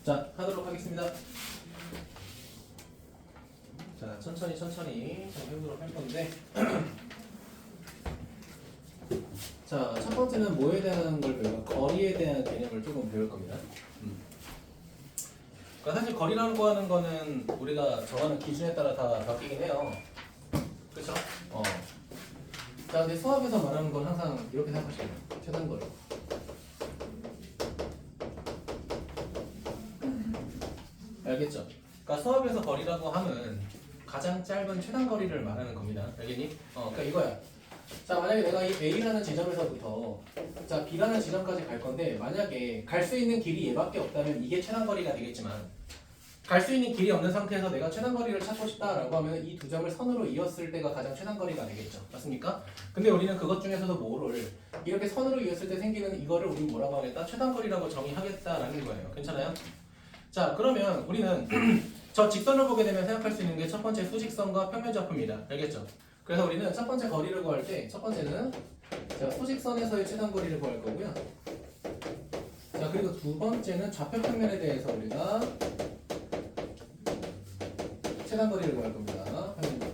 자, 하도록 하겠습니다. 자, 천천히 좀 해보도록 할 건데 자, 첫 번째는 뭐에 대한 걸 배울까? 거리에 대한 개념을 조금 배울 겁니다. 그러니까 사실 거리라는 거 하는 거는 우리가 정하는 기준에 따라 다 바뀌긴 해요. 그렇죠? 자, 근데 수학에서 말하는 건 항상 이렇게 생각하시면 돼요. 최단거리. 알겠죠? 그러니까 수학에서 거리라고 하면 가장 짧은 최단거리를 말하는 겁니다. 알겠니? 그러니까 이거야. 자, 만약에 내가 이 A라는 지점에서부터 자, B라는 지점까지 갈 건데 만약에 갈 수 있는 길이 얘밖에 없다면 이게 최단거리가 되겠지만 갈 수 있는 길이 없는 상태에서 내가 최단거리를 찾고 싶다라고 하면 이 두 점을 선으로 이었을 때가 가장 최단거리가 되겠죠. 맞습니까? 근데 우리는 그것 중에서도 뭐를 이렇게 선으로 이었을 때 생기는 이거를 우리 뭐라고 하겠다? 최단거리라고 정의하겠다라는 거예요. 괜찮아요? 자, 그러면 우리는 저 직선을 보게 되면 생각할 수 있는 게 첫 번째 수직선과 평면좌표입니다. 알겠죠? 그래서 우리는 첫 번째 거리를 구할 때 첫 번째는 자, 소직선에서의 최단거리를 구할 거고요. 자, 그리고 두 번째는 좌표 평면에 대해서 우리가 최단거리를 구할 겁니다. 평면좌표.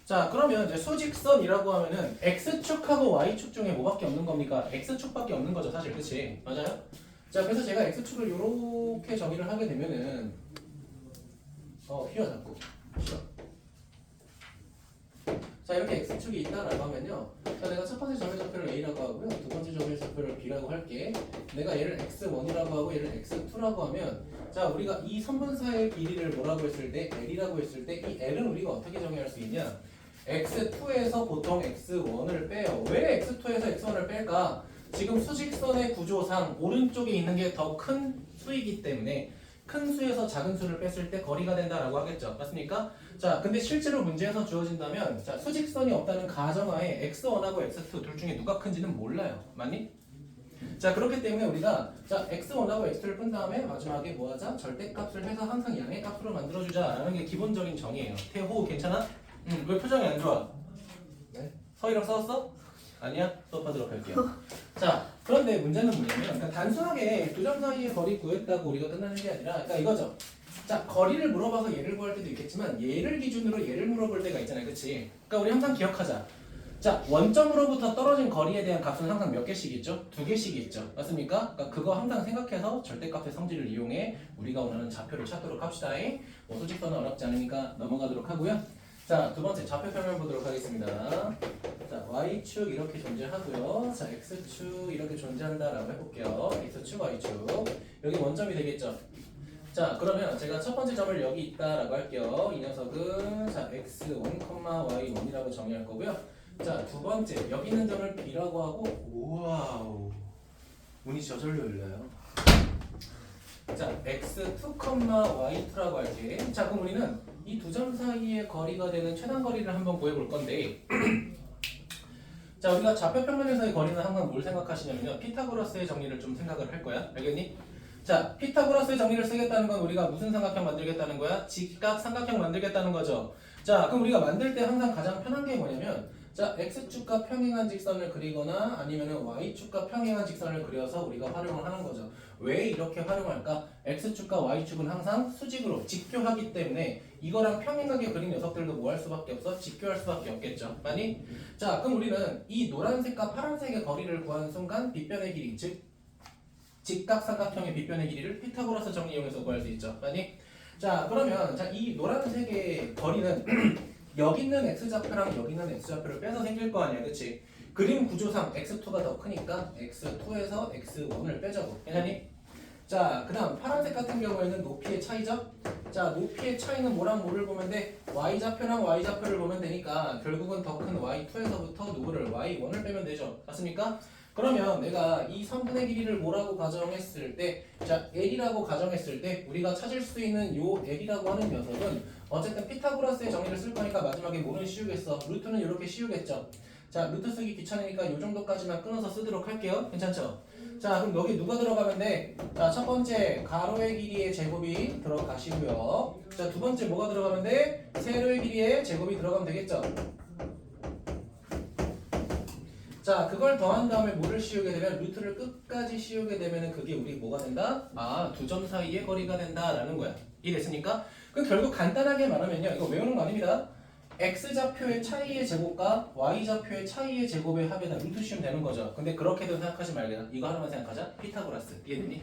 자, 그러면 이제 수직선이라고 하면은 x축하고 y축 중에 뭐밖에 없는 겁니까? x축밖에 없는 거죠, 사실. 그치? 맞아요? 자, 그래서 제가 x축을 이렇게 정의를 하게 되면은 휘어 자꾸 휘어. 자, 이렇게 x축이 있다라고 하면요. 자, 내가 첫 번째 점의 좌표를 a라고 하고요. 두 번째 점의 좌표를 b라고 할게. 내가 얘를 x1이라고 하고 얘를 x2라고 하면 자, 우리가 이 선분사의 길이를 뭐라고 했을 때 l이라고 했을 때 이 l은 우리가 어떻게 정의할 수 있냐? x2에서 보통 x1을 빼요. 왜 x2에서 x1을 뺄까? 지금 수직선의 구조상 오른쪽에 있는 게 더 큰 수이기 때문에 큰 수에서 작은 수를 뺐을 때 거리가 된다라고 하겠죠. 맞습니까? 자, 근데 실제로 문제에서 주어진다면 자, 수직선이 없다는 가정하에 x1하고 x2 둘 중에 누가 큰지는 몰라요. 맞니? 자, 그렇기 때문에 우리가 자, x1하고 x2를 푼 다음에 마지막에 뭐 하자? 절대값을 해서 항상 양의 값으로 만들어주자라는 게 기본적인 정의예요. 태호 괜찮아? 왜 표정이 안 좋아? 네? 서희랑 싸웠어? 아니야? 수업하도록 할게요. 자, 그런데 문제는 뭐냐면 그러니까 단순하게 두 점 사이의 거리 구했다고 우리가 끝나는 게 아니라 그러니까 이거죠. 자, 거리를 물어봐서 얘를 구할 때도 있겠지만 얘를 기준으로 얘를 물어볼 때가 있잖아요. 그치? 그러니까 우리 항상 기억하자. 자, 원점으로부터 떨어진 거리에 대한 값은 항상 몇 개씩 있죠? 두 개씩 있죠. 맞습니까? 그러니까 그거 항상 생각해서 절대값의 성질을 이용해 우리가 원하는 좌표를 찾도록 합시다. 수직선은 어렵지 않으니까 넘어가도록 하고요. 자, 두 번째 좌표 평면 보도록 하겠습니다. 자, y축 이렇게 존재하고요. 자, x축 이렇게 존재한다라고 해볼게요. x축, y축. 여기 원점이 되겠죠. 자, 그러면 제가 첫 번째 점을 여기 있다라고 할게요. 이 녀석은 자, x1, y1이라고 정의할 거고요. 자, 두 번째 여기 있는 점을 b라고 하고 우와우 운이 저절로 열려요. 자, x2, y2라고 할게. 자, 그럼 우리는 이 두 점 사이의 거리가 되는 최단거리를 한번 구해볼 건데 자, 우리가 좌표 평면에서의 거리는 항상 뭘 생각하시냐면요. 피타고라스의 정리를 좀 생각을 할 거야. 알겠니? 자, 피타고라스의 정리를 쓰겠다는 건 우리가 무슨 삼각형 만들겠다는 거야? 직각 삼각형 만들겠다는 거죠. 자, 그럼 우리가 만들 때 항상 가장 편한 게 뭐냐면 자, x축과 평행한 직선을 그리거나 아니면 y축과 평행한 직선을 그려서 우리가 활용을 하는 거죠. 왜 이렇게 활용할까? x축과 y축은 항상 수직으로 직교하기 때문에 이거랑 평행하게 그린 녀석들도 뭐 할 수밖에 없어? 직교할 수밖에 없겠죠. 아니? 자, 그럼 우리는 이 노란색과 파란색의 거리를 구하는 순간 빗변의 길이, 즉 직각삼각형의 빗변의 길이를 피타고라스 정리 이용해서 구할 수 있죠. 아니? 자, 그러면 자, 이 노란색의 거리는 여기 있는 x좌표랑 여기 있는 x좌표를 빼서 생길 거 아니야. 그치? 그림 구조상 x2가 더 크니까 x2에서 x1을 빼자고. 괜찮니? 자, 그 다음 파란색 같은 경우에는 높이의 차이죠? 자, 높이의 차이는 뭐랑 뭐를 보면 돼? y좌표랑 y좌표를 보면 되니까 결국은 더 큰 y2에서부터 누구를 y1을 빼면 되죠. 맞습니까? 그러면 내가 이 선분의 길이를 뭐라고 가정했을 때 자, l이라고 가정했을 때 우리가 찾을 수 있는 요 l이라고 하는 녀석은 어쨌든 피타고라스의 정의를 쓸 거니까 마지막에 뭐는 씌우겠어? 루트는 이렇게 씌우겠죠. 자, 루트 쓰기 귀찮으니까 요 정도까지만 끊어서 쓰도록 할게요. 괜찮죠? 자, 그럼 여기 누가 들어가면 돼? 자, 첫 번째 가로의 길이의 제곱이 들어가시고요. 자, 두 번째 뭐가 들어가면 돼? 세로의 길이의 제곱이 들어가면 되겠죠. 자, 그걸 더한 다음에 뭐를 씌우게 되면 루트를 끝까지 씌우게 되면은 그게 우리 뭐가 된다? 아, 두 점 사이의 거리가 된다라는 거야. 이해됐습니까? 그럼 결국 간단하게 말하면요. 이거 외우는 거 아닙니다. x좌표의 차이의 제곱과 y좌표의 차이의 제곱의 합에다 루트 씌우면 되는 거죠. 근데 그렇게도 생각하지 말게. 이거 하나만 생각하자. 피타고라스. 이해되니?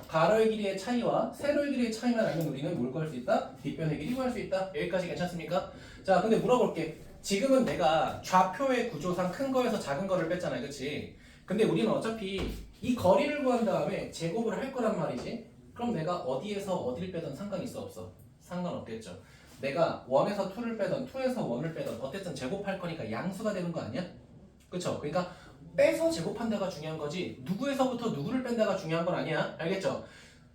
가로의 길이의 차이와 세로의 길이의 차이만 알면 우리는 뭘 구할 수 있다? 뒷변의 길이 구할 수 있다. 여기까지 괜찮습니까? 자, 근데 물어볼게. 지금은 내가 좌표의 구조상 큰 거에서 작은 거를 뺐잖아요. 그치? 근데 우리는 어차피 이 거리를 구한 다음에 제곱을 할 거란 말이지. 그럼 내가 어디에서 어디를 빼든 상관이 있어 없어? 상관없겠죠. 내가 1에서 2를 빼든 2에서 1을 빼든 어쨌든 제곱할 거니까 양수가 되는 거 아니야? 그쵸? 그러니까 빼서 제곱한다가 중요한 거지 누구에서부터 누구를 뺀다가 중요한 건 아니야. 알겠죠?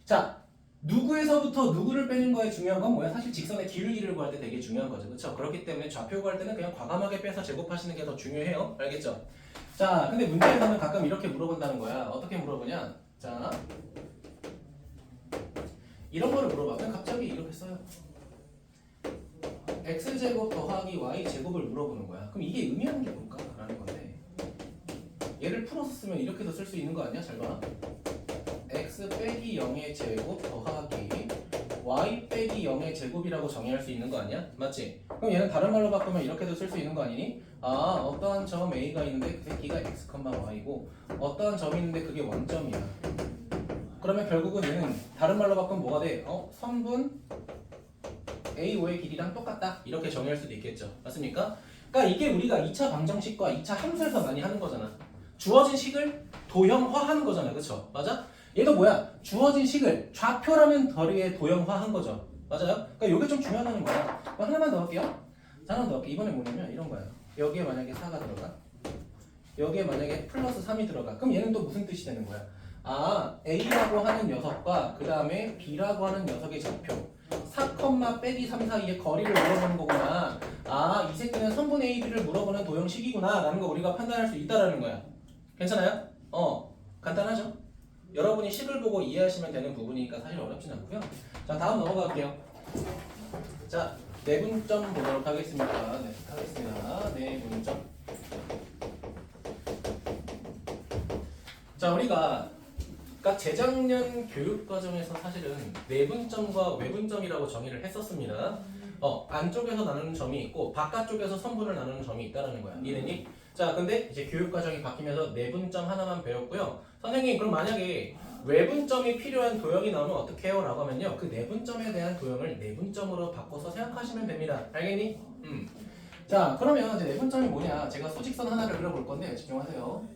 자, 누구에서부터 누구를 빼는 거에 중요한 건 뭐야? 사실 직선의 길이를 구할 때 되게 중요한 거죠. 그렇죠? 그렇기 때문에 좌표 구할 때는 그냥 과감하게 빼서 제곱하시는 게 더 중요해요. 알겠죠? 자, 근데 문제에서는 가끔 이렇게 물어본다는 거야. 어떻게 물어보냐? 자, 이런 거를 물어봐. 그냥 갑자기 이렇게 써요. x제곱 더하기 y제곱을 물어보는 거야. 그럼 이게 의미하는 게 뭘까? 라는 건데 얘를 풀어서 쓰면 이렇게도 쓸 수 있는 거 아니야? 잘 봐. x 빼기 0의 제곱 더하기 y 빼기 0의 제곱이라고 정의할 수 있는 거 아니야? 맞지? 그럼 얘는 다른 말로 바꾸면 이렇게도 쓸 수 있는 거 아니니? 아, 어떠한 점 a가 있는데 그 새끼가 x, y고 어떠한 점이 있는데 그게 원점이야. 그러면 결국은 얘는 다른 말로 바꾸면 뭐가 돼? 선분 a5의 길이랑 똑같다. 이렇게 정의할 수도 있겠죠. 맞습니까? 그러니까 이게 우리가 2차 방정식과 2차 함수에서 많이 하는 거잖아. 주어진 식을 도형화하는 거잖아. 그쵸? 맞아? 얘도 뭐야? 주어진 식을 좌표라는 덜위에 도형화한 거죠. 맞아요? 그러니까 이게 좀 중요하다는 거야. 그럼 하나만 더 할게요. 자, 하나 더 할게요. 이번에 뭐냐면 이런 거예요. 여기에 만약에 4가 들어가. 여기에 만약에 플러스 3이 들어가. 그럼 얘는 또 무슨 뜻이 되는 거야? 아, A라고 하는 녀석과 그 다음에 B라고 하는 녀석의 좌표 4, 빼기 3 사이의 거리를 물어보는 거구나. 아, 이 새끼는 선분 A, B를 물어보는 도형식이구나 라는 거 우리가 판단할 수 있다라는 거야. 괜찮아요? 간단하죠? 여러분이 식을 보고 이해하시면 되는 부분이니까 사실 어렵진 않고요. 자, 다음 넘어갈게요. 자, 내분점 보도록 하겠습니다. 내분점. 자, 우리가 재작년 교육과정에서 사실은 내분점과 외분점이라고 정의를 했었습니다. 안쪽에서 나누는 점이 있고 바깥쪽에서 선분을 나누는 점이 있다는 거야. 이해되니? 자, 근데 이제 교육과정이 바뀌면서 내분점 하나만 배웠고요. 선생님, 그럼 만약에 외분점이 필요한 도형이 나오면 어떻게 해요? 라고 하면요. 그 내분점에 대한 도형을 내분점으로 바꿔서 생각하시면 됩니다. 알겠니? 자, 그러면 이제 내분점이 뭐냐? 제가 수직선 하나를 그려볼 건데 집중하세요.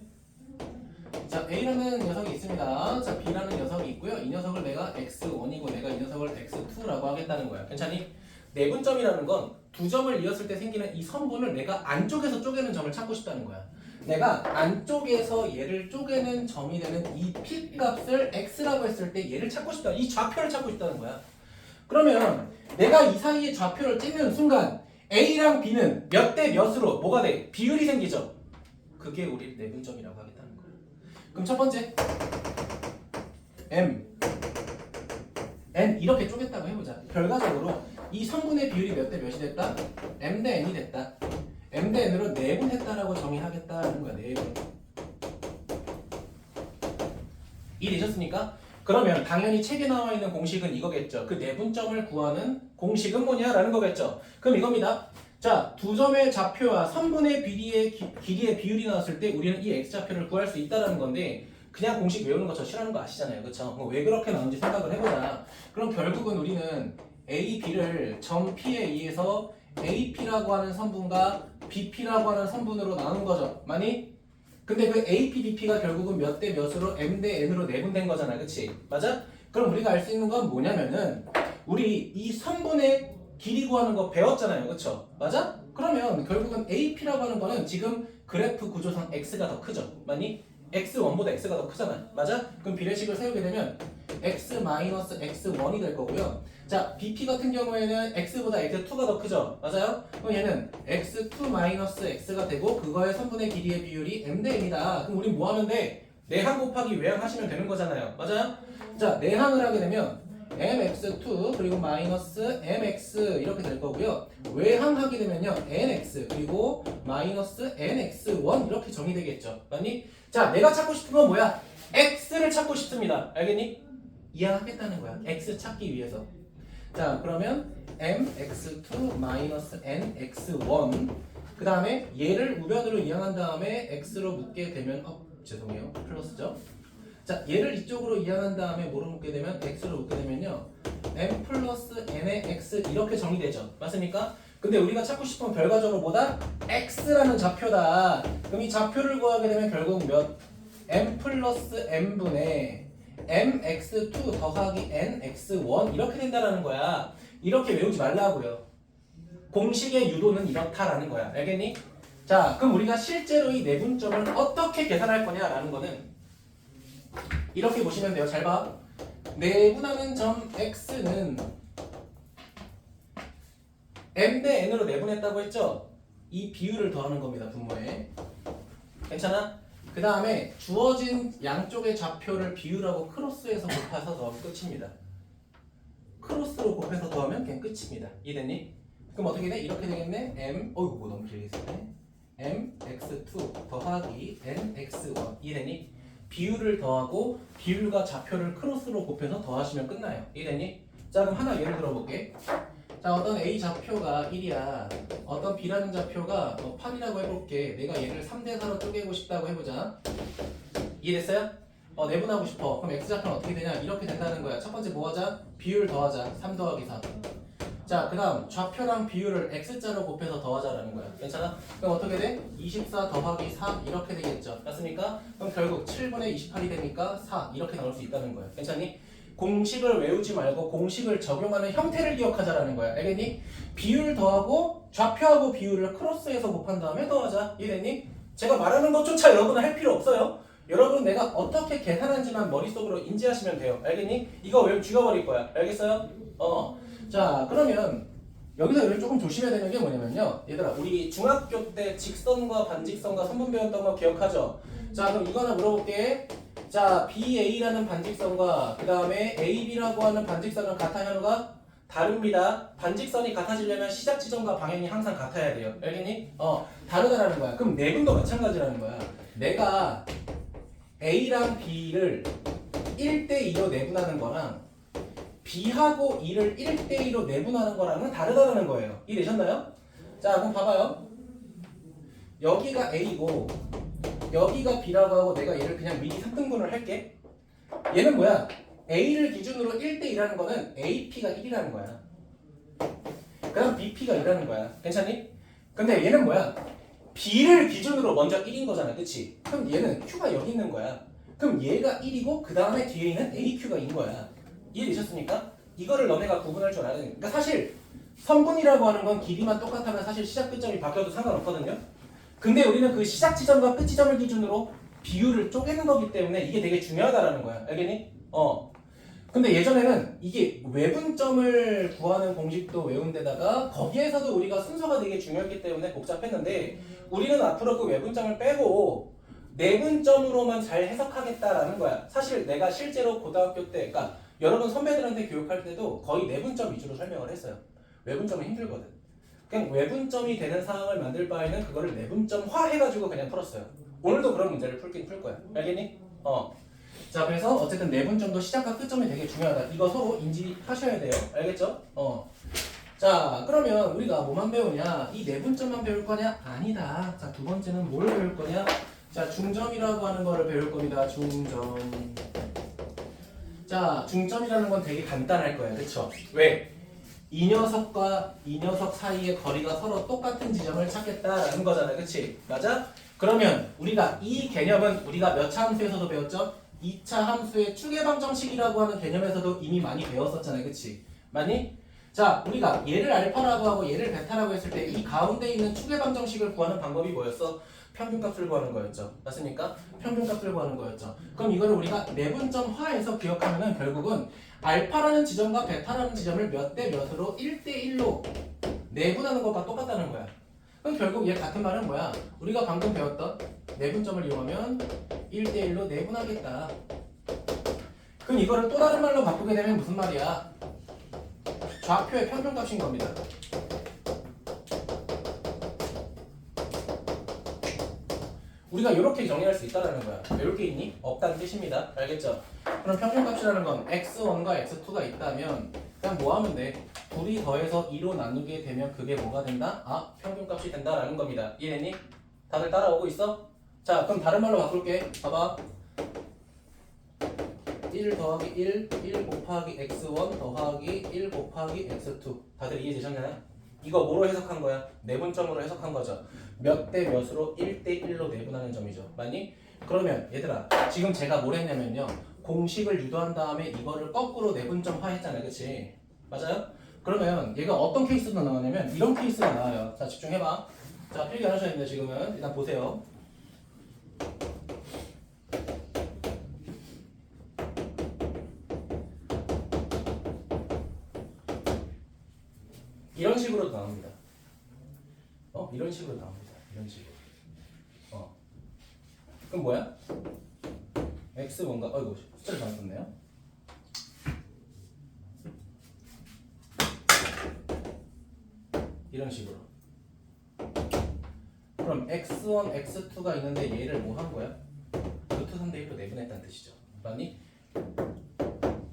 자, A라는 녀석이 있습니다. 자, B라는 녀석이 있고요. 이 녀석을 내가 x1이고 내가 이 녀석을 x2라고 하겠다는 거야. 괜찮니? 내분점이라는 건 두 점을 이었을 때 생기는 이 선분을 내가 안쪽에서 쪼개는 점을 찾고 싶다는 거야. 내가 안쪽에서 얘를 쪼개는 점이 되는 이 p 값을 x라고 했을 때 얘를 찾고 싶다. 이 좌표를 찾고 싶다는 거야. 그러면 내가 이 사이에 좌표를 찍는 순간 A랑 B는 몇 대 몇으로 뭐가 돼? 비율이 생기죠. 그게 우리 내분점이라고 하겠다는 거야. 그럼 첫 번째 M N 이렇게 쪼갰다고 해보자. 결과적으로 이 성분의 비율이 몇 대 몇이 됐다? M 대 N이 됐다. M 대 N으로 내분했다라고 정의하겠다는 거야. 내분. 이해되셨습니까? 그러면 당연히 책에 나와 있는 공식은 이거겠죠. 그 내분점을 구하는 공식은 뭐냐라는 거겠죠. 그럼 이겁니다. 자, 두 점의 좌표와 선분의 길이의 비율이 나왔을 때 우리는 이 x좌표를 구할 수 있다는 건데 그냥 공식 외우는 거 저 싫어하는 거 아시잖아요. 그쵸? 왜 그렇게 나오는지 생각을 해보자. 그럼 결국은 우리는 A, B를 점 P에 의해서 AP라고 하는 선분과 BP라고 하는 선분으로 나눈 거죠. 많이? 근데 그 AP, BP가 결국은 몇 대 몇으로 M 대 N으로 내분된 거잖아. 그치? 맞아? 그럼 우리가 알 수 있는 건 뭐냐면은 우리 이 선분의 길이 구하는 거 배웠잖아요. 그쵸? 맞아? 그러면 결국은 AP라고 하는 거는 지금 그래프 구조상 X가 더 크죠. 맞니? X1보다 X가 더 크잖아. 맞아? 그럼 비례식을 세우게 되면 X-X1이 될 거고요. 자, BP 같은 경우에는 X보다 X2가 더 크죠. 맞아요? 그럼 얘는 X2-X가 되고 그거의 선분의 길이의 비율이 M 대 N이다. 그럼 우리 뭐 하면 돼? 내항 곱하기 외항 하시면 되는 거잖아요. 맞아요? 자, 내항을 하게 되면 mx2 그리고 마이너스 mx 이렇게 될 거고요. 외항하게 되면요 nx 그리고 마이너스 nx1 이렇게 정의되겠죠. 맞니? 자, 내가 찾고 싶은 건 뭐야? x를 찾고 싶습니다. 알겠니? 이해하겠다는 거야. x 찾기 위해서. 자, 그러면 mx2 마이너스 nx1 그 다음에 얘를 우변으로 이항한 다음에 x로 묶게 되면 죄송해요. 플러스죠. 자, 얘를 이쪽으로 이항한 다음에 뭐로 묶게 되면 x로 묶게 되면요 m 플러스 n의 x 이렇게 정의되죠. 맞습니까? 근데 우리가 찾고 싶은 결과적으로 뭐다? x라는 좌표다. 그럼 이 좌표를 구하게 되면 결국 몇? m 플러스 n분의 mx2 더하기 nx1 이렇게 된다라는 거야. 이렇게 외우지 말라고요. 공식의 유도는 이렇다라는 거야. 알겠니? 자, 그럼 우리가 실제로 이 내분점을 어떻게 계산할 거냐라는 거는 이렇게 보시면 돼요. 잘 봐. 내분하는 점 x는 m 대 n으로 내분했다고 했죠? 이 비율을 더하는 겁니다. 분모에. 괜찮아? 그 다음에 주어진 양쪽의 좌표를 비율하고 크로스해서 곱해서 더하면 끝입니다. 크로스로 곱해서 더하면 그냥 끝입니다. 이해됐니? 그럼 어떻게 돼? 이렇게 되겠네. m 어이구 너무 길게 쓰네. mx2 더하기 nx1 이해됐니? 비율을 더하고 비율과 좌표를 크로스로 곱해서 더하시면 끝나요. 이해됐니? 자, 그럼 하나 예를 들어볼게. 자, 어떤 A 좌표가 1이야. 어떤 B라는 좌표가 8이라고 해볼게. 내가 얘를 3대4로 쪼개고 싶다고 해보자. 이해됐어요? 내분하고 싶어. 그럼 X좌표는 어떻게 되냐? 이렇게 된다는 거야. 첫 번째 뭐 하자? 비율 더하자. 3 더하기 4. 자, 그 다음 좌표랑 비율을 X자로 곱해서 더하자라는 거야. 괜찮아? 그럼 어떻게 돼? 24 더하기 4 이렇게 되겠죠. 맞습니까? 그럼 결국 7분의 28이 되니까 4 이렇게 나올 수 있다는 거야. 괜찮니? 공식을 외우지 말고 공식을 적용하는 형태를 기억하자라는 거야. 알겠니? 비율 더하고 좌표하고 비율을 크로스해서 곱한 다음에 더하자. 이해됐니? 제가 말하는 것조차 여러분은 할 필요 없어요. 여러분 내가 어떻게 계산한지만 머릿속으로 인지하시면 돼요. 알겠니? 이거 외우면 죽여버릴 거야. 알겠어요? 자, 그러면 여기서 우리 조금 조심해야 되는 게 뭐냐면요. 얘들아, 우리 중학교 때 직선과 반직선과 선분 배웠던 거 기억하죠? 자, 그럼 이거 하나 물어볼게. 자, BA라는 반직선과 그 다음에 AB라고 하는 반직선은 같아, 현우가? 다릅니다. 반직선이 같아지려면 시작 지점과 방향이 항상 같아야 돼요. 알겠니? 다르다라는 거야. 그럼 내분도 마찬가지라는 거야. 내가 A랑 B를 1대2로 내분하는 거랑 B하고 E를 1대2로 내분하는 거랑은 다르다는 거예요. 이해되셨나요? 자, 그럼 봐봐요. 여기가 A고 여기가 B라고 하고 내가 얘를 그냥 미리 3등분을 할게. 얘는 뭐야? A를 기준으로 1대2라는 거는 AP가 1이라는 거야. 그 다음 BP가 2라는 거야. 괜찮니? 근데 얘는 뭐야? B를 기준으로 먼저 1인 거잖아. 그치? 그럼 얘는 Q가 여기 있는 거야. 그럼 얘가 1이고 그 다음에 뒤에 있는 AQ가 2인 거야. 이해되셨습니까? 이거를 너네가 구분할 줄 알아야 되니까. 그러니까 사실 선분이라고 하는 건 길이만 똑같으면 사실 시작 끝점이 바뀌어도 상관없거든요. 근데 우리는 그 시작 지점과 끝 지점을 기준으로 비율을 쪼개는 거기 때문에 이게 되게 중요하다라는 거야. 알겠니? 근데 예전에는 이게 외분점을 구하는 공식도 외운 데다가 거기에서도 우리가 순서가 되게 중요했기 때문에 복잡했는데 우리는 앞으로 그 외분점을 빼고 내분점으로만 잘 해석하겠다라는 거야. 사실 내가 실제로 고등학교 때, 그러니까 여러분 선배들한테 교육할 때도 거의 내분점 위주로 설명을 했어요. 외분점은 힘들거든. 그냥 외분점이 되는 상황을 만들 바에는 그거를 내분점화 해가지고 그냥 풀었어요. 오늘도 그런 문제를 풀긴 풀 거야. 알겠니? 자, 그래서 어쨌든 내분점도 시작과 끝점이 되게 중요하다. 이거 서로 인지하셔야 돼요. 알겠죠? 자, 그러면 우리가 뭐만 배우냐? 이 내분점만 배울 거냐? 아니다. 자, 두 번째는 뭘 배울 거냐? 자, 중점이라고 하는 거를 배울 겁니다. 중점. 자, 중점이라는 건 되게 간단할 거예요. 그쵸? 왜? 이 녀석과 이 녀석 사이의 거리가 서로 똑같은 지점을 찾겠다라는 거잖아요. 그치? 맞아? 그러면 우리가 이 개념은 우리가 몇 차 함수에서도 배웠죠? 2차 함수의 추계방정식이라고 하는 개념에서도 이미 많이 배웠었잖아요. 그치? 맞니? 자, 우리가 얘를 알파라고 하고 얘를 베타라고 했을 때 이 가운데 있는 추계방정식을 구하는 방법이 뭐였어? 평균값을 구하는 거였죠. 맞습니까? 평균값을 구하는 거였죠. 그럼 이거를 우리가 내분점화해서 기억하면은 결국은 알파라는 지점과 베타라는 지점을 몇 대 몇으로 1대1로 내분하는 것과 똑같다는 거야. 그럼 결국 얘 같은 말은 뭐야? 우리가 방금 배웠던 내분점을 이용하면 1대1로 내분하겠다. 그럼 이거를 또 다른 말로 바꾸게 되면 무슨 말이야? 좌표의 평균값인 겁니다. 우리가 이렇게 정리할 수 있다라는 거야. 이렇게 있니? 없다는 뜻입니다. 알겠죠? 그럼 평균값이라는 건 x1과 x2가 있다면 그냥 뭐 하면 돼? 둘이 더해서 2로 나누게 되면 그게 뭐가 된다? 아, 평균값이 된다라는 겁니다. 이해됐니? 다들 따라오고 있어? 자, 그럼 다른 말로 바꿀게. 봐봐. 1 더하기 1 곱하기 x1 더하기 1 곱하기 x2. 다들 이해되셨나요? 이거 뭐로 해석한 거야? 내분점으로 해석한 거죠. 몇 대 몇으로 1대 1로 내분하는 점이죠. 맞니? 그러면 얘들아, 지금 제가 뭘 했냐면요. 공식을 유도한 다음에 이거를 거꾸로 내분점화 했잖아요. 그치? 맞아요? 그러면 얘가 어떤 케이스가 나오냐면 이런 케이스가 나와요. 자, 집중해봐. 자, 필기 안 하셔야 됩니다. 지금은. 일단 보세요. 이런 식으로 나옵니다. 이런 식으로 나옵니다. 이런 식으로. 그럼 뭐야? x 뭔가? 아이고, 숫자를 잘못 썼네요. 이런 식으로. 그럼 x1, x2가 있는데 얘를 뭐 한 거야? 루트 3대 1로 내분했다는 뜻이죠. 맞니?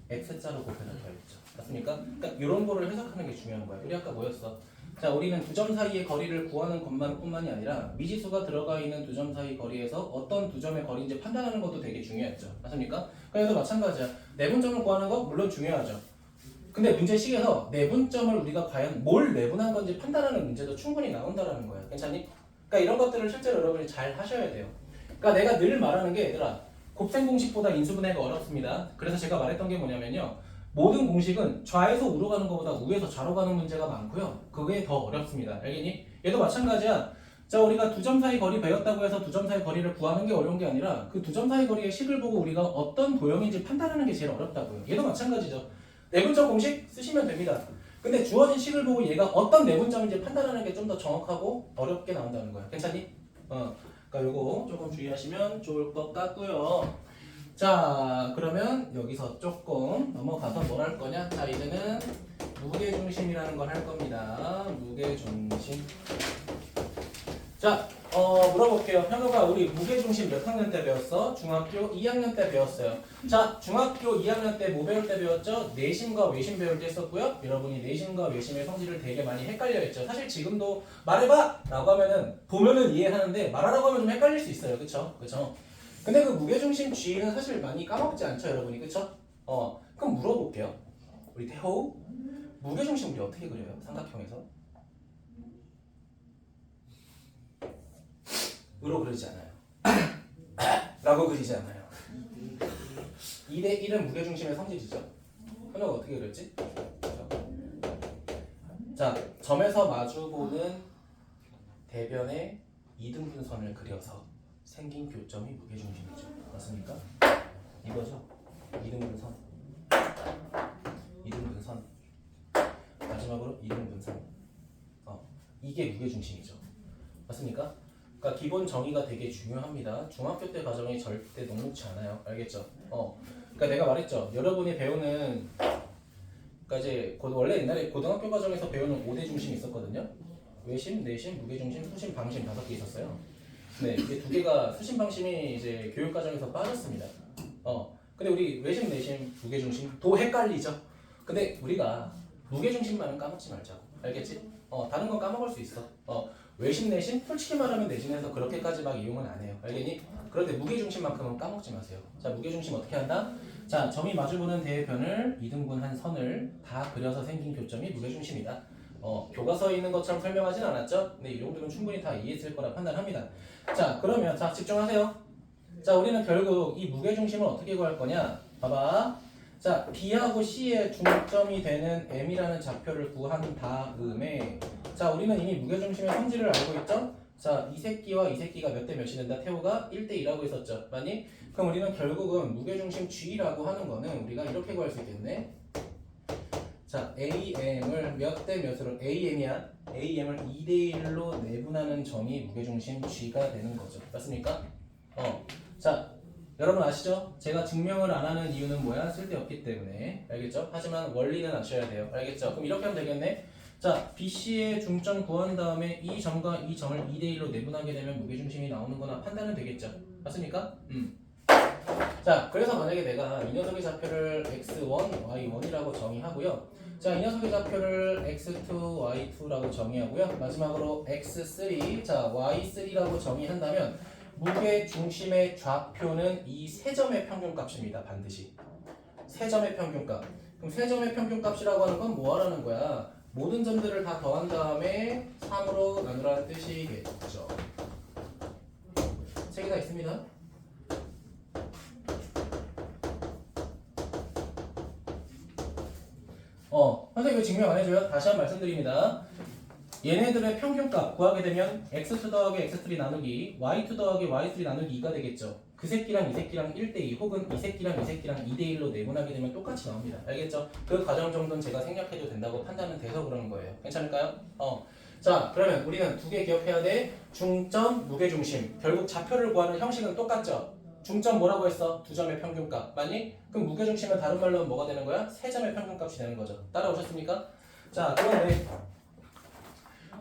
x자로 곱해서 더했죠. 맞습니까? 그러니까 이런 거를 해석하는 게 중요한 거야. 우리 아까 뭐였어? 자, 우리는 두 점 사이의 거리를 구하는 것만뿐만이 아니라 미지수가 들어가 있는 두 점 사이 거리에서 어떤 두 점의 거리인지 판단하는 것도 되게 중요했죠. 맞습니까? 그래서 마찬가지야. 내분점을 구하는 거 물론 중요하죠. 근데 문제식에서 내분점을 우리가 과연 뭘 내분한 건지 판단하는 문제도 충분히 나온다라는 거야. 괜찮니? 그러니까 이런 것들을 실제로 여러분이 잘 하셔야 돼요. 그러니까 내가 늘 말하는 게 얘들아, 곱셈 공식보다 인수분해가 어렵습니다. 그래서 제가 말했던 게 뭐냐면요. 모든 공식은 좌에서 우로 가는 것보다 우에서 좌로 가는 문제가 많고요. 그게 더 어렵습니다. 알겠니? 얘도 마찬가지야. 자, 우리가 두 점 사이 거리 배웠다고 해서 두 점 사이 거리를 구하는 게 어려운 게 아니라 그 두 점 사이 거리의 식을 보고 우리가 어떤 도형인지 판단하는 게 제일 어렵다고요. 얘도 마찬가지죠. 내분점 공식 쓰시면 됩니다. 근데 주어진 식을 보고 얘가 어떤 내분점인지 판단하는 게 좀 더 정확하고 어렵게 나온다는 거야. 괜찮니? 그러니까 요거 조금 주의하시면 좋을 것 같고요. 자, 그러면 여기서 조금 넘어가서 뭘 할 거냐? 자, 이제는 무게중심이라는 걸 할 겁니다. 무게중심. 자, 물어볼게요. 현우가 우리 무게중심 몇 학년 때 배웠어? 중학교 2학년 때 배웠어요. 자, 중학교 2학년 때 뭐 배울 때 배웠죠? 내심과 외심 배울 때 했었고요. 여러분이 내심과 외심의 성질을 되게 많이 헷갈려 했죠. 사실 지금도 말해봐! 라고 하면은 보면은 이해하는데 말하라고 하면 좀 헷갈릴 수 있어요. 그쵸? 그쵸? 근데 그 무게중심 G는 사실 많이 까먹지 않죠, 여러분이? 그쵸? 그럼 물어볼게요. 우리 태호, 무게중심 우리 어떻게 그려요? 삼각형에서? 으로 그리지 않아요. 라고 그리지 않아요. 2대 1은 무게중심의 성질이죠. 현우가 어떻게 그렸지? 자, 점에서 마주보는 대변의 이등분선을 그려서 생긴 교점이 무게중심이죠. 맞습니까? 이거죠? 이등분선. 이등분선. 마지막으로 이등분선. 이게 무게중심이죠. 맞습니까? 그러니까 기본 정의가 되게 중요합니다. 중학교 때 과정이 절대 녹록지 않아요. 알겠죠? 그러니까 내가 말했죠. 여러분이 배우는 그러니까 이제 원래 옛날에 고등학교 과정에서 배우는 5대 중심이 있었거든요. 외심, 내심, 무게중심, 수심, 방심 5개 있었어요. 네, 이게 두 개가 수심, 방심이 이제 교육 과정에서 빠졌습니다. 근데 우리 외심, 내심, 무게중심도 헷갈리죠. 근데 우리가 무게중심만은 까먹지 말자고. 알겠지? 다른 건 까먹을 수 있어. 외심, 내심, 솔직히 말하면 내신에서 그렇게까지 막 이용은 안 해요. 알겠니? 그런데 무게중심만큼은 까먹지 마세요. 자, 무게중심 어떻게 한다? 자, 점이 마주보는 대변을 이등분한 선을 다 그려서 생긴 교점이 무게중심이다. 교과서에 있는 것처럼 설명하진 않았죠? 근데 이 정도면 충분히 다 이해했을 거라 판단합니다. 자, 그러면 자 집중하세요. 자, 우리는 결국 이 무게중심을 어떻게 구할 거냐? 봐봐. 자, B하고 C의 중점이 되는 M이라는 좌표를 구한 다음에 자, 우리는 이미 무게중심의 성질을 알고 있죠? 자, 이 새끼와 이 새끼가 몇 대 몇이 된다? 태호가 1대 2라고 했었죠. 맞니? 그럼 우리는 결국은 무게중심 G라고 하는 거는 우리가 이렇게 구할 수 있겠네. 자, AM을 몇 대 몇으로 AM이야. AM을 2대 1로 내분하는 점이 무게중심 G가 되는 거죠. 맞습니까? 자, 여러분 아시죠? 제가 증명을 안 하는 이유는 뭐야? 쓸데없기 때문에. 알겠죠? 하지만 원리는 아셔야 돼요. 알겠죠? 그럼 이렇게 하면 되겠네. 자, BC의 중점 구한 다음에 이 점과 이 점을 2대1로 내분하게 되면 무게중심이 나오는 거나 판단은 되겠죠? 맞습니까? 자, 그래서 만약에 내가 이 녀석의 좌표를 x1, y1이라고 정의하고요. 자, 이 녀석의 좌표를 x2, y2라고 정의하고요. 마지막으로 x3, 자, y3라고 정의한다면 무게 중심의 좌표는 이 세 점의 평균값입니다. 반드시. 세 점의 평균값. 그럼 세 점의 평균값이라고 하는 건 뭐 하라는 거야? 모든 점들을 다 더한 다음에 3으로 나누라는 뜻이겠죠. 세 개가 있습니다. 선생님 왜 증명 안 해줘요? 다시 한번 말씀드립니다. 얘네들의 평균값 구하게 되면 x2 더하기 x3 나누기 y2 더하기 y3 나누기 2가 되겠죠. 그 새끼랑 이 새끼랑 1대2 혹은 이 새끼랑 이 새끼랑 2대1로 내분하게 되면 똑같이 나옵니다. 알겠죠? 그 과정 정도는 제가 생략해도 된다고 판단은 돼서 그러는 거예요. 괜찮을까요? 자, 그러면 우리는 두 개 기억해야 돼. 중점, 무게중심. 결국 좌표를 구하는 형식은 똑같죠? 중점 뭐라고 했어? 두 점의 평균값. 맞니? 그럼 무게중심은 다른 말로 하면 뭐가 되는 거야? 세 점의 평균값이 되는 거죠. 따라오셨습니까? 자, 그런데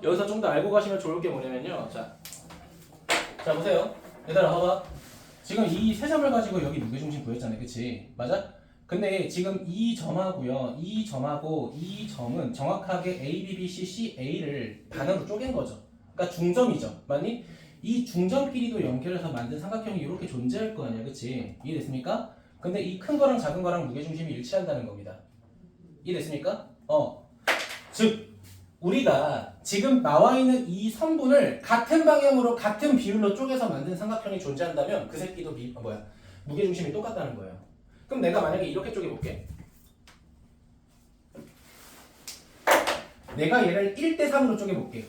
여기서 좀 더 알고 가시면 좋을 게 뭐냐면요. 자 보세요. 얘들아 봐봐. 지금 이 세 점을 가지고 여기 무게중심 구했잖아요. 그치? 맞아? 근데 지금 이 점하고요. 이 점하고 이 점은 정확하게 A, B, B, C, C, A를 반으로 쪼갠 거죠. 그러니까 중점이죠. 맞니? 이 중점끼리도 연결해서 만든 삼각형이 이렇게 존재할 거 아니야. 그치? 이해됐습니까? 근데 이 큰 거랑 작은 거랑 무게중심이 일치한다는 겁니다. 이해됐습니까? 즉 우리가 지금 나와 있는 이 선분을 같은 방향으로 같은 비율로 쪼개서 만든 삼각형이 존재한다면 그 새끼도 무게중심이 똑같다는 거예요. 그럼 내가 만약에 이렇게 쪼개볼게. 내가 얘를 1대3으로 쪼개볼게.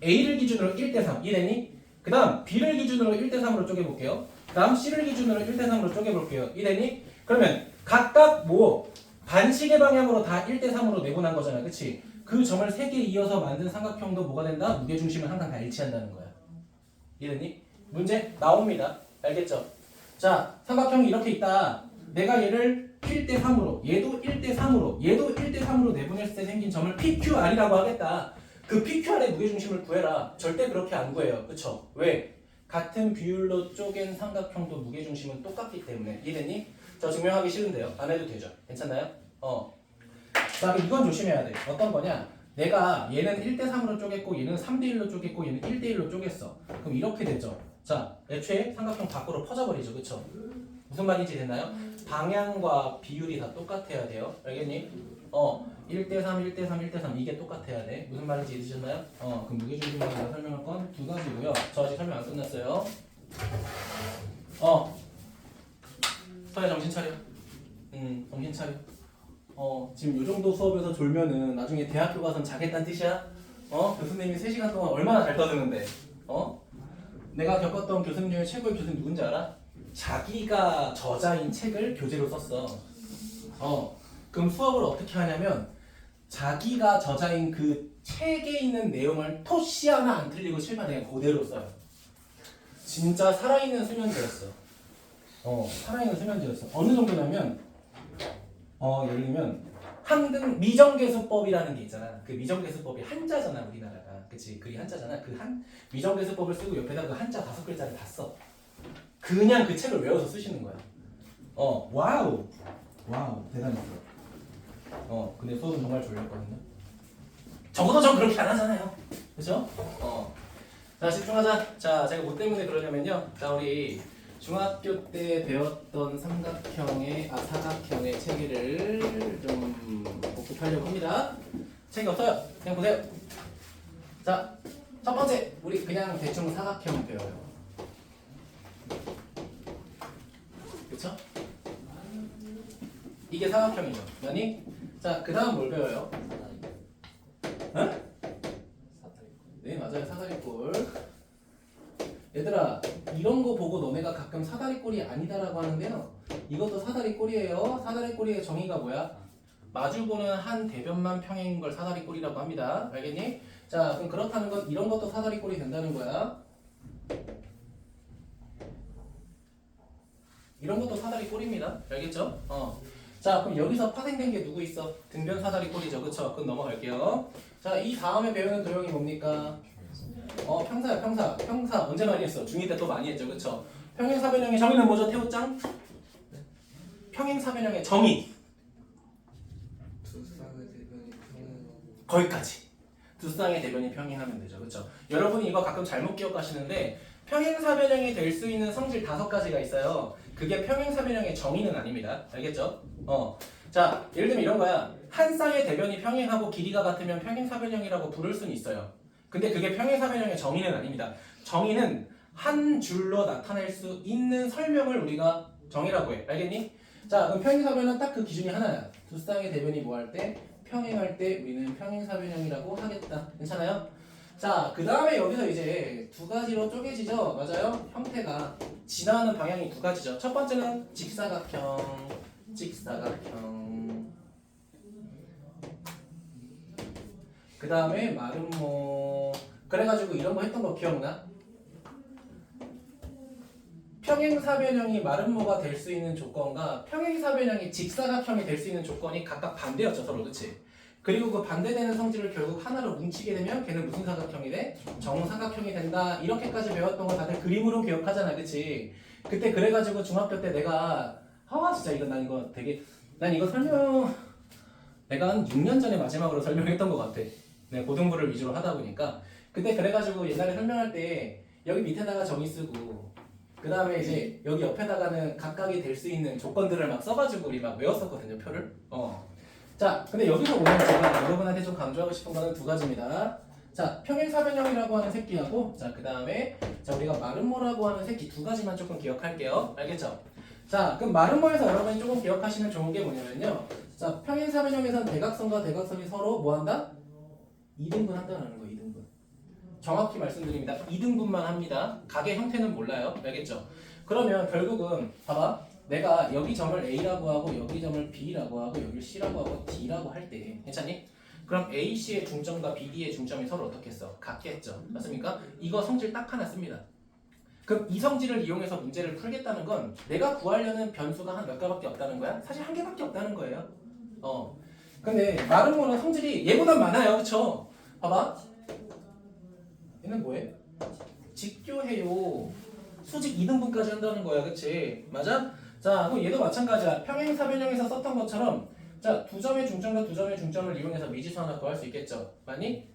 A를 기준으로 1대3 이해되니? 그 다음 B를 기준으로 1대3으로 쪼개볼게요. 그 다음 C를 기준으로 1대3으로 쪼개볼게요. 이해되니? 그러면 각각 반식의 방향으로 다 1대3으로 내분한 거잖아. 그치? 그 점을 3개 이어서 만든 삼각형도 뭐가 된다? 무게중심은 항상 다 일치한다는 거야. 이해됐니? 문제 나옵니다. 알겠죠? 자, 삼각형이 이렇게 있다. 내가 얘를 1대3으로, 얘도 1대3으로, 얘도 1대3으로 내분했을 때 생긴 점을 PQR이라고 하겠다. 그 PQR의 무게중심을 구해라. 절대 그렇게 안 구해요. 그쵸? 왜? 같은 비율로 쪼갠 삼각형도 무게중심은 똑같기 때문에. 이해됐니? 저 증명하기 싫은데요. 안 해도 되죠? 괜찮나요? 자, 그럼 이건 조심해야 돼. 어떤 거냐? 내가 얘는 1대3으로 쪼갰고 얘는 3대1로 쪼갰고 얘는 1대1로 쪼갰어. 그럼 이렇게 되죠. 자, 애초에 삼각형 밖으로 퍼져버리죠. 그쵸? 무슨 말인지 됐나요? 방향과 비율이 다 똑같아야 돼요. 알겠니? 1대3, 1대3, 1대3 이게 똑같아야 돼. 무슨 말인지 이해되셨나요? 그럼 무게중심으로 설명할 건 두 가지고요. 저 아직 설명 안 끝났어요. 서야 정신 차려. 정신 차려. 지금 요 정도 수업에서 졸면은 나중에 대학교 가선 자겠다는 뜻이야? 교수님이 3시간 동안 얼마나 잘 떠드는데? 내가 겪었던 교수님 중에 최고의 교수님 누군지 알아? 자기가 저자인 책을 교재로 썼어. 그럼 수업을 어떻게 하냐면 자기가 저자인 그 책에 있는 내용을 토시 하나 안 틀리고 칠판 그냥 그대로 써요. 진짜 살아있는 수면제였어. 살아있는 수면제였어. 어느 정도냐면 예를 들면 미정계수법이라는 게 있잖아. 그 미정계수법이 한자잖아 우리나라가. 그치? 글이 한자잖아. 그 미정계수법을 쓰고 옆에다 그 한자 5글자를 다 써. 그냥 그 책을 외워서 쓰시는 거야. 와우 대단했어. 근데 수업은 정말 졸렸거든요. 적어도 전 그렇게 안 하잖아요. 그죠? 자, 집중하자. 자, 제가 뭐 때문에 그러냐면요. 자, 우리 중학교 때 배웠던 사각형의 체계를 좀 복습하려고 합니다. 책이 없어요. 그냥 보세요. 자, 첫 번째 우리 그냥 대충 사각형 배워요. 그쵸? 이게 사각형이죠. 아니? 자, 그 다음 뭘 배워요? 응? 네, 맞아요. 사다리꼴. 얘들아, 이런 거 보고 너네가 가끔 사다리꼴이 아니다라고 하는데요. 이것도 사다리꼴이에요. 사다리꼴의 정의가 뭐야? 마주보는 한 대변만 평행인 걸 사다리꼴이라고 합니다. 알겠니? 자, 그럼 그렇다는 건 이런 것도 사다리꼴이 된다는 거야. 이런 것도 사다리 꼴입니다. 알겠죠? 자, 그럼 여기서 파생된 게 누구 있어? 등변 사다리 꼴이죠. 그쵸? 그럼 넘어갈게요. 자, 이 다음에 배우는 도형이 뭡니까? 평사야, 평사. 평사 언제 많이 했어? 중2 때 또 많이 했죠. 그쵸? 평행사변형의 정의는 뭐죠? 태호짱? 평행사변형의 정의. 두 쌍의 대변이 평행하고 거기까지. 두 쌍의 대변이 평행하면 되죠. 그쵸? 여러분이 이거 가끔 잘못 기억하시는데 평행사변형이 될 수 있는 성질 5가지가 있어요. 그게 평행사변형의 정의는 아닙니다. 알겠죠? 자, 예를 들면 이런 거야. 한 쌍의 대변이 평행하고 길이가 같으면 평행사변형이라고 부를 수는 있어요. 근데 그게 평행사변형의 정의는 아닙니다. 정의는 한 줄로 나타낼 수 있는 설명을 우리가 정의라고 해. 알겠니? 자, 그럼 평행사변은 딱 그 기준이 하나야. 두 쌍의 대변이 뭐 할 때? 평행할 때 우리는 평행사변형이라고 하겠다. 괜찮아요? 자, 그 다음에 여기서 이제 두 가지로 쪼개지죠? 맞아요? 형태가 지나가는 방향이 두 가지죠. 첫 번째는 직사각형, 직사각형. 그 다음에 마름모. 그래가지고 이런 거 했던 거 기억나? 평행사변형이 마름모가 될 수 있는 조건과 평행사변형이 직사각형이 될 수 있는 조건이 각각 반대였죠, 서로. 그치? 그리고 그 반대되는 성질을 결국 하나로 뭉치게 되면 걔는 무슨 사각형이 돼? 정사각형이 된다. 이렇게까지 배웠던 거 다들 그림으로 기억하잖아. 그치? 그때 그래가지고 중학교 때 내가 진짜 이거 난 이거 설명 내가 한 6년 전에 마지막으로 설명했던 것 같아. 내가 고등부를 위주로 하다 보니까 그때 그래가지고 옛날에 설명할 때 여기 밑에다가 정의 쓰고 그 다음에 이제 여기 옆에다가는 각각이 될 수 있는 조건들을 막 써가지고 우리 막 외웠었거든요, 표를. 자, 근데 여기서 오늘 제가 여러분한테 좀 강조하고 싶은 거는 두 가지입니다. 자, 평행사변형이라고 하는 새끼하고, 자, 그 다음에 자 우리가 마름모라고 하는 새끼 두 가지만 조금 기억할게요. 알겠죠? 자, 그럼 마름모에서 여러분이 조금 기억하시면 좋은 게 뭐냐면요. 자, 평행사변형에서는 대각선과 대각선이 서로 뭐한다? 2등분 한다는 거예요. 2등분. 정확히 말씀드립니다. 2등분만 합니다. 각의 형태는 몰라요. 알겠죠? 그러면 결국은 봐봐. 내가 여기 점을 A라고 하고 여기 점을 B라고 하고 여기 C라고 하고 D라고 할 때 괜찮니? 그럼 AC의 중점과 BD의 중점이 서로 어떻게 했어? 같겠죠. 맞습니까? 이거 성질 딱 하나 씁니다. 그럼 이 성질을 이용해서 문제를 풀겠다는 건 내가 구하려는 변수가 한 몇 개밖에 없다는 거야? 사실 한 개밖에 없다는 거예요. 근데 마름모는 성질이 얘보단 많아요. 그쵸? 봐봐. 얘는 뭐해? 직교해요. 수직 2등분까지 한다는 거야. 그치? 맞아? 자, 그럼 얘도 마찬가지야. 평행사변형에서 썼던 것처럼 자, 두 점의 중점과 두 점의 중점을 이용해서 미지수 하나 구할 수 있겠죠. 맞니?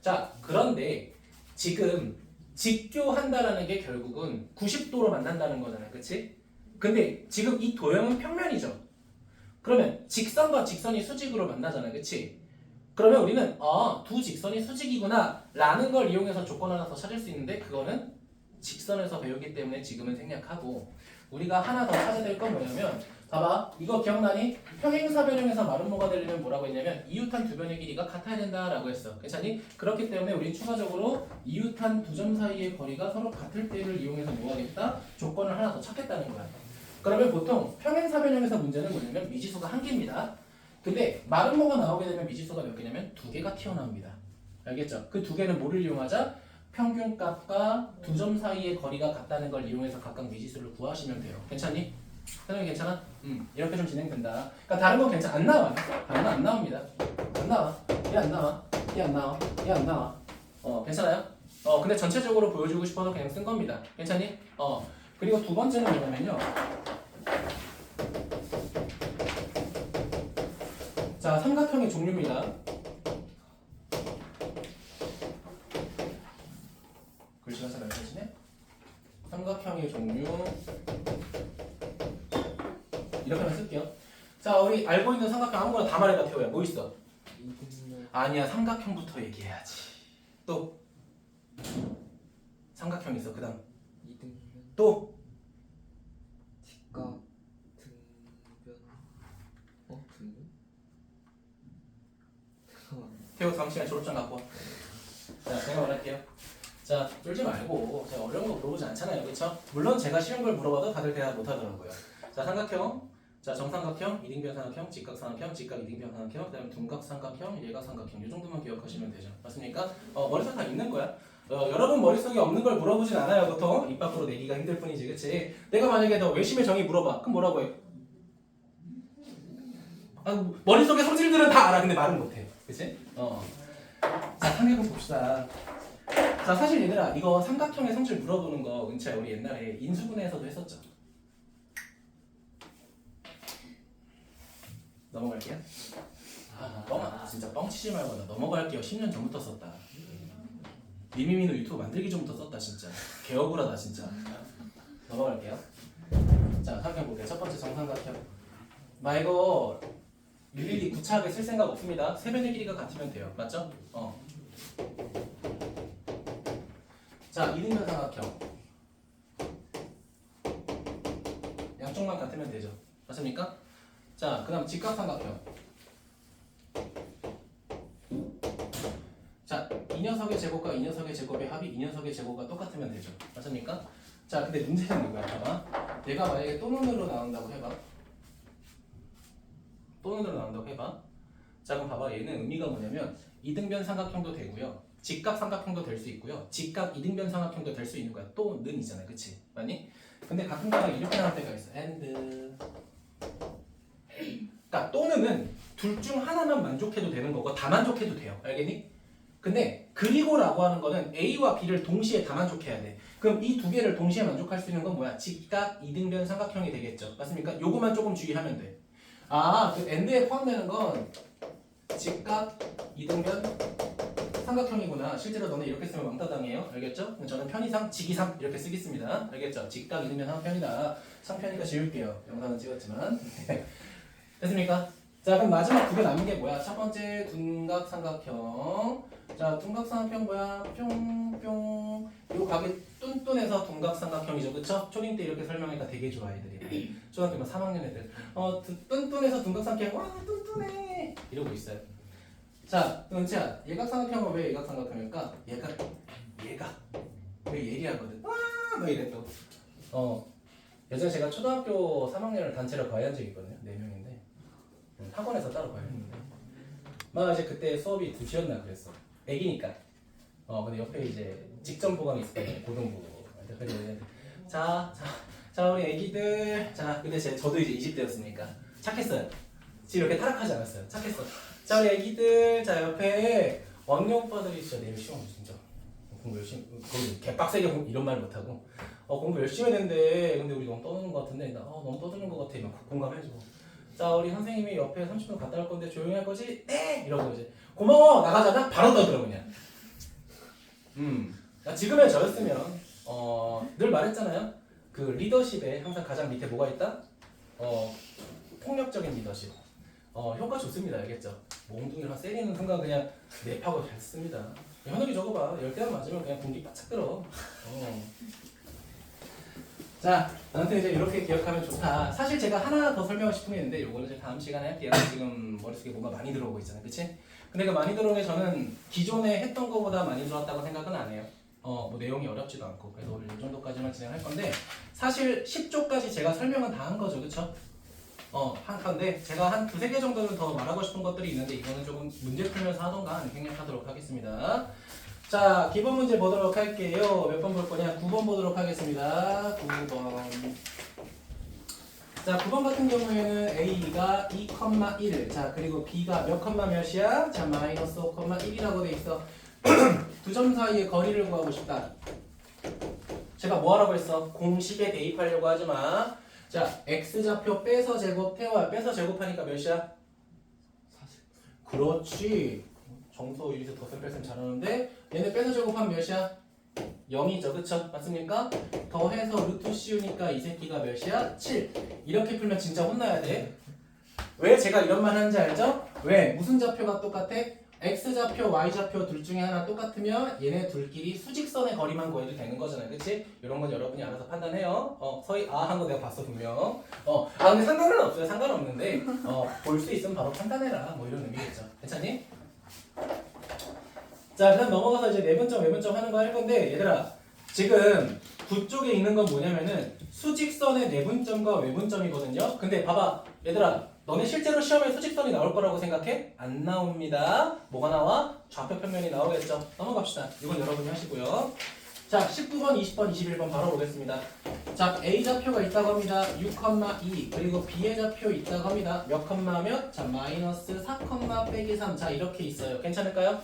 자, 그런데 지금 직교한다라는 게 결국은 90도로 만난다는 거잖아요. 그치? 근데 지금 이 도형은 평면이죠. 그러면 직선과 직선이 수직으로 만나잖아요. 그치? 그러면 우리는 두 직선이 수직이구나 라는 걸 이용해서 조건 하나 더 찾을 수 있는데 그거는 직선에서 배우기 때문에 지금은 생략하고 우리가 하나 더 찾아야 될 건 뭐냐면 봐봐 이거 기억나니? 평행사변형에서 마름모가 되려면 뭐라고 했냐면 이웃한 두 변의 길이가 같아야 된다라고 했어. 괜찮니? 그렇기 때문에 우리 추가적으로 이웃한 두 점 사이의 거리가 서로 같을 때를 이용해서 뭐 하겠다? 조건을 하나 더 찾겠다는 거야. 그러면 보통 평행사변형에서 문제는 뭐냐면 미지수가 한 개입니다. 근데 마름모가 나오게 되면 미지수가 몇 개냐면 두 개가 튀어나옵니다. 알겠죠? 그 두 개는 뭐를 이용하자? 평균값과 두 점 사이의 거리가 같다는 걸 이용해서 각각 미지수를 구하시면 돼요. 괜찮니? 선생님 괜찮아? 이렇게 좀 진행된다. 그러니까 다른 건 안 나와요. 다른 건 안 나옵니다. 안 나와. 얘 안 나와. 얘 안 나와. 얘 안 나와. 괜찮아요? 근데 전체적으로 보여주고 싶어서 그냥 쓴 겁니다. 괜찮니? 그리고 두 번째는 뭐냐면요. 자, 삼각형의 종류입니다. 글씨가 잘 안 펴지네? 삼각형의 종류. 이렇게만 쓸게요. 자, 우리 알고 있는 삼각형 아무거나 다 말해봐, 태호야. 뭐 있어? 아니야, 삼각형부터 얘기해야지. 또 삼각형 있어. 그 다음 또 직각 등변 등변? 잠깐만 태호 다음 시간에 졸업장 갖고 와. 자, 제가 말할게요. 자, 쫄지 말고 제가 어려운 거 물어보지 않잖아요. 그쵸? 물론 제가 쉬운 걸 물어봐도 다들 대답 못하더라고요. 자, 삼각형. 자, 정삼각형, 이등변 삼각형, 직각삼각형, 직각 이등변 삼각형, 그 다음에 둔각 삼각형, 예각 삼각형 이 정도만 기억하시면 되죠. 맞습니까? 머릿속에 다 있는 거야. 여러분 머릿속에 없는 걸 물어보진 않아요. 보통 입 밖으로 내기가 힘들 뿐이지, 그치? 내가 만약에 너 외심의 정의 물어봐. 그럼 뭐라고 해? 아, 머릿속에 성질들은 다 알아. 근데 말은 못해. 그치? 자, 상해본 봅시다. 자, 사실 얘들아, 이거 삼각형의 성질 물어보는 거 은채야 우리 옛날에 인수분해에서도 했었죠. 넘어갈게요. 진짜 뻥치지 말고 나 넘어갈게요. 10년 전부터 썼다. 미미미노 유튜브 만들기 전부터 썼다 진짜. 개억울하다 진짜. 넘어갈게요. 자, 삼각형 볼게요. 첫 번째 정삼각형. 나 이거 일일이 구차하게 쓸 생각 없습니다. 세변의 길이가 같으면 돼요. 맞죠? 자, 이등변 삼각형. 양쪽만 같으면 되죠. 맞습니까? 자, 그 다음 직각삼각형. 자, 이 녀석의 제곱과 이 녀석의 제곱의 합이 이 녀석의 제곱과 똑같으면 되죠. 맞습니까? 자, 근데 문제는 이거야. 봐봐. 얘가 만약에 또눈으로 나온다고 해봐. 또눈으로 나온다고 해봐. 자, 그럼 봐봐. 얘는 의미가 뭐냐면 이등변 삼각형도 되고요. 직각 삼각형도 될 수 있고요. 직각 이등변 삼각형도 될 수 있는 거야. 또는이잖아. 그치? 맞니? 근데 가끔가다 이렇게 나올 때가 있어. and. 그러니까 또는은 둘 중 하나만 만족해도 되는 거고 다 만족해도 돼요. 알겠니? 근데 그리고라고 하는 거는 A와 B를 동시에 다 만족해야 돼. 그럼 이 두 개를 동시에 만족할 수 있는 건 뭐야? 직각 이등변 삼각형이 되겠죠. 맞습니까? 요거만 조금 주의하면 돼. 아, 그 end에 포함되는 건 직각 이등변 삼각형이구나. 실제로 너네 이렇게 쓰면 왕따당해요. 알겠죠? 그럼 저는 편의상 직이상 이렇게 쓰겠습니다. 알겠죠? 직각 이등변 삼각형이다. 상편이니까 지울게요. 영상은 찍었지만. 됐습니까? 자, 그럼 마지막 두 개 남은 게 뭐야? 첫 번째 둔각 삼각형. 자, 둔각 삼각형 뭐야? 뿅뿅. 요 각이 뚠뚠해서 둔각 삼각형이죠, 그쵸? 초딩 때 이렇게 설명하니까 되게 좋아 애들이. 초등학교 3학년 애들. 뚠뚠해서 둔각 삼각형. 와, 뚠뚠해. 이러고 있어요. 자, 은채야, 예각 삼각형은 왜 예각 삼각형일까? 얘가 왜 예리하거든. 와, 너 이래 또. 예전에 제가 초등학교 3학년을 단체로 과외한 적이 있거든요. 4명인데. 학원에서 따로 과외했는데. 막 이제 그때 수업이 2시였나 그랬어. 애기니까. 근데 옆에 이제 직전 보강이 있었거든요. 고등부. 자, 우리 애기들. 자, 근데 저도 이제 20대였으니까. 착했어요. 지금 이렇게 타락하지 않았어요. 착했어. 자, 우리 애기들. 자, 옆에 언니 오빠들이 진짜 내일 시험 진짜. 공부 열심히, 거의 개빡세게 이런 말 못하고. 공부 열심히 했는데, 근데 우리 너무 떠드는 것 같은데, 나 너무 떠드는 것 같아. 막 공감해줘. 자, 우리 선생님이 옆에 30분 갔다 올 건데 조용히 할 거지? 네! 이러고 이제 고마워! 나가자면 바로 떠들어 그냥. 지금의 저였으면 늘 말했잖아요. 그 리더십에 항상 가장 밑에 뭐가 있다? 폭력적인 리더십. 효과 좋습니다. 알겠죠? 몽둥이랑 세리는 순간 그냥 랩하고 잘 씁니다. 현욱이 적어봐. 10대만 맞으면 그냥 공기 바짝 들어. 자, 나한테 이제 이렇게 기억하면 좋다. 사실 제가 하나 더 설명하고 싶은 게 있는데 요거는 이제 다음 시간에 할게요. 지금 머릿속에 뭔가 많이 들어오고 있잖아요. 그치? 근데 그 많이 들어온 게 저는 기존에 했던 거보다 많이 들어왔다고 생각은 안 해요. 뭐 내용이 어렵지도 않고 그래서 오늘 이 정도까지만 진행할 건데 사실 10조까지 제가 설명은 다 한 거죠. 그쵸? 한 건데 제가 한 2-3개 정도는 더 말하고 싶은 것들이 있는데 이거는 조금 문제 풀면서 하던가 생략하도록 하겠습니다. 자, 기본 문제 보도록 할게요. 몇 번 볼 거냐? 9번 보도록 하겠습니다. 9번. 자, 9번 같은 경우에는 A가 2,1. 자, 그리고 B가 몇 컴마 몇이야? 자, 마이너스 5,1이라고 돼 있어. 두 점 사이의 거리를 구하고 싶다. 제가 뭐 하라고 했어? 공식에 대입하려고 하지 마. 자, X좌표 빼서 제곱, 태워야 빼서 제곱하니까 몇이야? 40. 그렇지. 정서 여기서 덧셈 뺄셈 잘하는데 얘네 빼서 제곱하면 몇이야? 0이죠. 그쵸? 맞습니까? 더해서 루트 씌우니까 이 새끼가 몇이야? 7. 이렇게 풀면 진짜 혼나야 돼. 왜 제가 이런 말 하는지 알죠? 왜? 무슨 좌표가 똑같아? X좌표, Y좌표 둘 중에 하나 똑같으면 얘네 둘끼리 수직선의 거리만 구해도 되는 거잖아요. 그치? 이런 건 여러분이 알아서 판단해요. 서희 한 거 내가 봤어 분명. 근데 상관은 없어요. 상관없는데 볼 수 있으면 바로 판단해라. 뭐 이런 의미겠죠. 괜찮니? 자, 그다음 넘어가서 이제 내분점, 외분점 하는 거 할 건데 얘들아 지금 9쪽에 있는 건 뭐냐면은 수직선의 내분점과 외분점이거든요. 근데 봐봐 얘들아 너네 실제로 시험에 수직선이 나올 거라고 생각해? 안 나옵니다. 뭐가 나와? 좌표 평면이 나오겠죠. 넘어갑시다. 이건 여러분이 하시고요. 자, 19번, 20번, 21번 바로 보겠습니다. 자, A 좌표가 있다고 합니다. 6,2 그리고 B의 좌표 있다고 합니다. 몇 컴마 몇? 자, 마이너스 4, 빼기 3. 자, 이렇게 있어요. 괜찮을까요?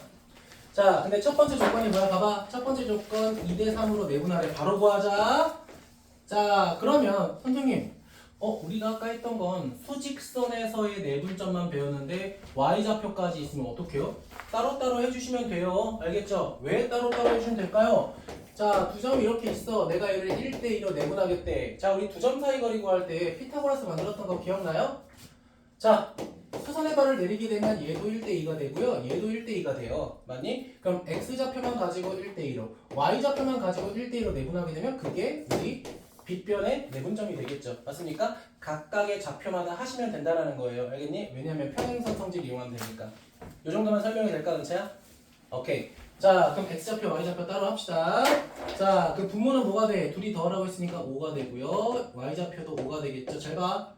자, 근데 첫 번째 조건이 뭐야? 봐봐. 첫 번째 조건 2대 3으로 내분하래. 바로 구하자. 자, 그러면 선생님, 우리가 아까 했던 건 수직선에서의 내분점만 배웠는데 y좌표까지 있으면 어떡해요? 따로따로 해주시면 돼요. 알겠죠? 왜 따로따로 해주시면 될까요? 자, 두 점이 이렇게 있어. 내가 얘를 1대2로 내분하겠대. 자, 우리 두 점 사이 거리 구할 때 피타고라스 만들었던 거 기억나요? 자, 수선의 발을 내리게 되면 얘도 1대2가 되고요. 얘도 1대2가 돼요. 맞니? 그럼 x좌표만 가지고 1대2로 y좌표만 가지고 1대2로 내분하게 되면 그게 우리 빗변의 내분점이 되겠죠. 맞습니까? 각각의 좌표마다 하시면 된다는 거예요. 알겠니? 왜냐하면 평행선 성질 이용하면 되니까. 이 정도만 설명이 될까, 은채야? 오케이. 자, 그럼 x좌표, y좌표 따로 합시다. 자, 그 분모는 뭐가 돼? 둘이 더하라고 했으니까 5가 되고요. y좌표도 5가 되겠죠. 잘 봐.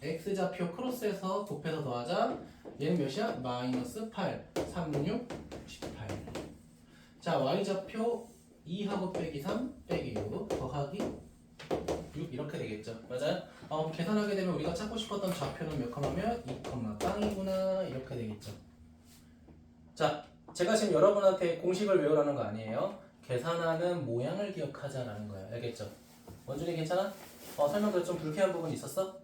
x좌표 크로스해서 곱해서 더하자. 얘는 몇이야? 마이너스 8, 3, 6, 18. 자, y좌표 2하고 빼기 3, 빼기 6, 더하기 6 이렇게 되겠죠. 맞아요? 계산하게 되면 우리가 찾고 싶었던 좌표는 몇 컴마면 2 컴마 빵이구나 이렇게 되겠죠. 자, 제가 지금 여러분한테 공식을 외우라는 거 아니에요. 계산하는 모양을 기억하자라는 거예요. 알겠죠? 원준이 괜찮아? 설명들 좀 불쾌한 부분 있었어?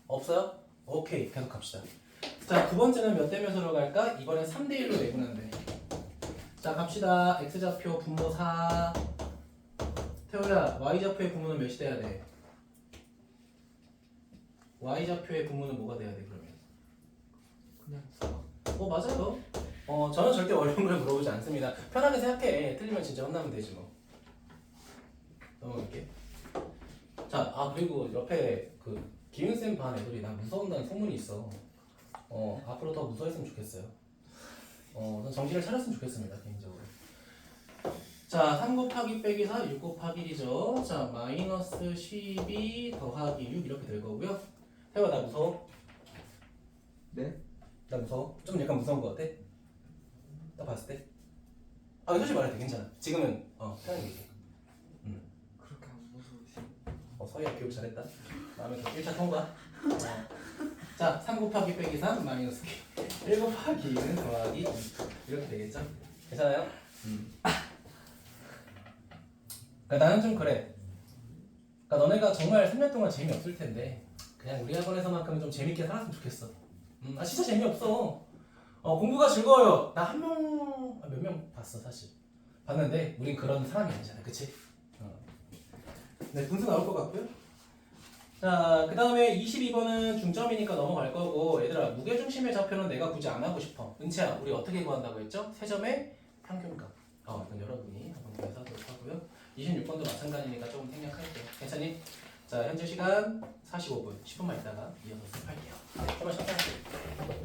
없어요? 오케이, 계속 갑시다. 자, 두 번째는 몇 대 몇으로 갈까? 이번엔 3대1로 내분한대. 자, 갑시다. x좌표 분모 4. 태호야, y좌표의 분모는 몇이 돼야 돼? y좌표의 분모는 뭐가 돼야 돼 그러면? 그냥 4. 맞아요. 저는 절대 어려운 걸 물어보지 않습니다. 편하게 생각해. 틀리면 진짜 혼나면 되지 뭐. 넘어갈게. 자, 그리고 옆에 그 기윤쌤 반 애들이 나 무서운다는 소문이 있어. 앞으로 더 무서워했으면 좋겠어요. 전 정신을 차렸으면 좋겠습니다 개인적으로. 자, 3 곱하기 빼기 4, 6 곱하기 1이죠. 자, 마이너스 12 더하기 6 이렇게 될 거고요. 태호야, 나 무서워? 네? 나 무서워? 좀 약간 무서운 거 같아? 딱 봤을 때? 솔직히 말해도 돼, 괜찮아. 지금은 편하게 얘기해. 그렇게 안 무서우시. 서희야 교육 잘했다. 마음에 들어. 1차 통과. 자, 3 곱하기 빼기 3 마이너스 1 곱하기 2는 더하기 2 이렇게 되겠죠? 괜찮아요? 그러니까 나는 좀 그래. 그러니까 너네가 정말 3년 동안 재미없을 텐데 그냥 우리 학원에서만큼은 좀 재밌게 살았으면 좋겠어. 진짜 재미없어. 공부가 즐거워요. 나 한 명, 몇 명 봤어 사실. 봤는데 우린 그런 사람이 아니잖아, 그치? 네, 분수 나올 것 같고요. 자, 그 다음에 22번은 중점이니까 넘어갈 거고, 얘들아 무게중심의 좌표는 내가 굳이 안 하고 싶어. 은채야, 우리 어떻게 구한다고 했죠? 세 점의 평균값. 이건 여러분이 한번 구해서 하고요. 26번도 마찬가지니까 조금 생략할게요. 괜찮니? 자, 현재 시간 45분, 10분만 있다가 이어서 수업할게요. 정말 잠깐 할게요.